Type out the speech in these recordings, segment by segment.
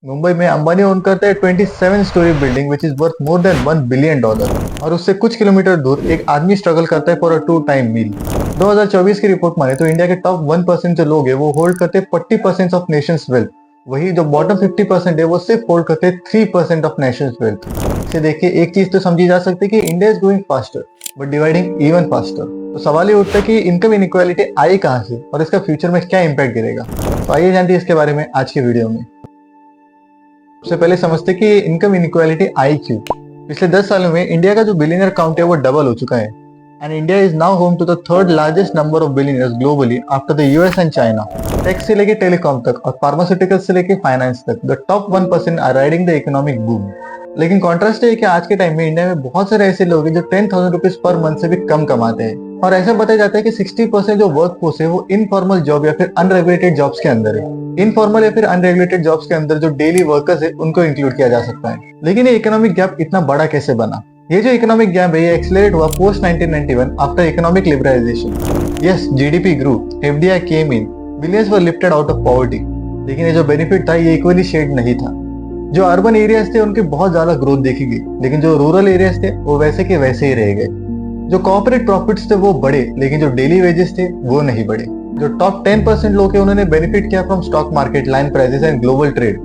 मुंबई में अंबानी ओन करता है 27 story building which is worth more than $1 billion. और उससे कुछ किलोमीटर दूर एक आदमी स्ट्रगल करता है फॉर अ 2 टाइम मील। 2024 की रिपोर्ट माने तो इंडिया के टॉप 1% जो लोग हैं वो होल्ड करते हैं 40% ऑफ नेशंस वेल्थ। वही जो बॉटम 50% है वो सिर्फ होल्ड करते हैं 3% ऑफ नेशंस वेल्थ। इसे देखिए एक चीज तो समझी जा सकती है कि India is growing faster but dividing even faster. तो सवाल ये उठता है कि इनकम इनइक्वालिटी आई कहाँ से और इसका फ्यूचर में क्या इम्पैक्ट गिरेगा। तो आइए जानते हैं इसके बारे में आज के वीडियो में। सबसे पहले समझते कि इनकम इनइक्वालिटी आई क्यों। पिछले 10 सालों में इंडिया का जो बिलियनर काउंट है वो डबल हो चुका है and India is now home to the third largest number of billionaires globally after the US and China. Tech से लेके टेलीकॉम तक और फार्मास्यूटिकल्स से लेके फाइनेंस तक the top 1% are riding the economic boom. लेकिन कॉन्ट्रास्ट है कि आज के टाइम में इंडिया में बहुत सारे ऐसे लोग हैं जो 10,000 रुपीज पर मंथ से भी कम कमाते हैं और ऐसा बताया जाता है कि 60% जो वर्क फोर्स है वो इनफॉर्मल जॉब या फिर अनरेगुलेटेड जॉब्स के अंदर है। इनफॉर्मल या फिर अनरेगुलेटेड जॉब्स के अंदर जो डेली वर्कर्स है उनको इंक्लूड किया जा सकता है। लेकिन ये इकोनॉमिक गैप इतना बड़ा कैसे बना? ये जो इकोनॉमिक गैप है ये एक्सेलरेट हुआ post 1991 after economic liberalisation. Yes, GDP grew, FDI came in, billions were lifted out of poverty. लेकिन ये जो बेनिफिट था ये इक्वली शेयर्ड नहीं था। जो अर्बन एरियाज थे उनकी बहुत ज्यादा ग्रोथ देखी गई, लेकिन जो रूरल एरियाज थे वो वैसे के वैसे ही रह गए। जो कॉर्पोरेट प्रॉफिट्स थे वो बढ़े, लेकिन जो डेली वेजेस थे वो नहीं बढ़े। जो टॉप 10% लोग हैं उन्होंने बेनिफिट किया from stock market, line prices and global trade.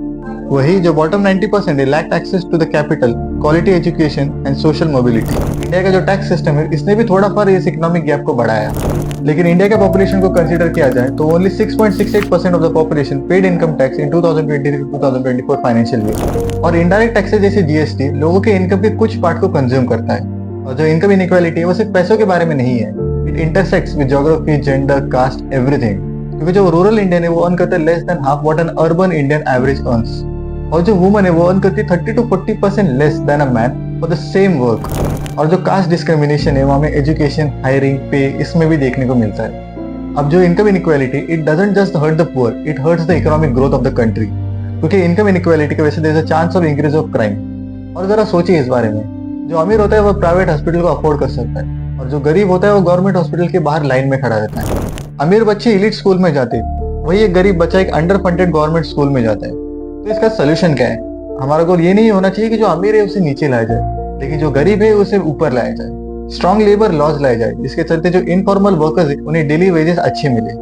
वही जो बॉटम 90% है lacked access to the capital, quality education and social mobility. India का जो टैक्स सिस्टम है इसने भी थोड़ा पर इस इकोनॉमिक गैप को बढ़ाया। लेकिन इंडिया के पॉपुलेशन को कंसीडर किया जाए तो only 6.68% of the population paid income tax in 2023-2024 financial year. और इनडायरेक्ट टैक्सेस जैसे जीएसटी लोगों के इनकम के कुछ पार्ट को कंज्यूम करता है। और जो इनकम इनइक्वालिटी है वो सिर्फ पैसों के बारे में नहीं है, it intersects with geography, gender, caste, everything. क्योंकि जो रूरल इंडियन है वो अर्न करते हैं less than half what an urban Indian average earns. और जो वुमन है वो अर्न करती है 30 to 40% less than a man for the same work. और जो कास्ट डिस्क्रिमिनेशन है वो हमें एजुकेशन, हायरिंग, पे इसमें भी देखने को मिलता है। अब जो income inequality it doesn't just hurt the poor, it hurts the economic growth of the country. क्योंकि इनकम इनइक्वालिटी की वजह से there is a chance of increase of crime. और जरा सोचिए इस बारे में, जो अमीर होता है वो प्राइवेट हॉस्पिटल को अफोर्ड कर सकता है और जो गरीब होता है वो गवर्नमेंट हॉस्पिटल के बाहर लाइन में खड़ा रहता है। अमीर बच्चे एलीट स्कूल में जाते हैं, वही एक गरीब बच्चा एक अंडर फंडेड गवर्नमेंट स्कूल में जाता है। तो इसका सोल्यूशन क्या है? हमारा गोल ये नहीं होना चाहिए कि जो अमीर है उसे नीचे लाया जाए, लेकिन जो गरीब है उसे ऊपर लाया जाए। स्ट्रॉन्ग लेबर लॉज लाए जाए जिसके चलते जो इनफॉर्मल वर्कर्स है उन्हें डेली वेजेस अच्छे मिले।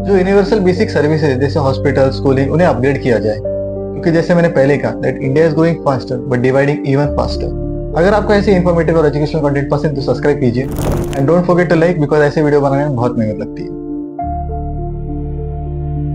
जो यूनिवर्सल बेसिक सर्विसेज जैसे हॉस्पिटल, स्कूलिंग उन्हें अपग्रेड किया जाए। क्योंकि जैसे मैंने पहले कहा that India is going faster but dividing even faster. अगर आपको ऐसे इन्फॉर्मेटिव और एजुकेशनल कंटेंट पसंद तो सब्सक्राइब कीजिए and don't forget to like, because ऐसे वीडियो बनाने में बहुत मेहनत लगती है।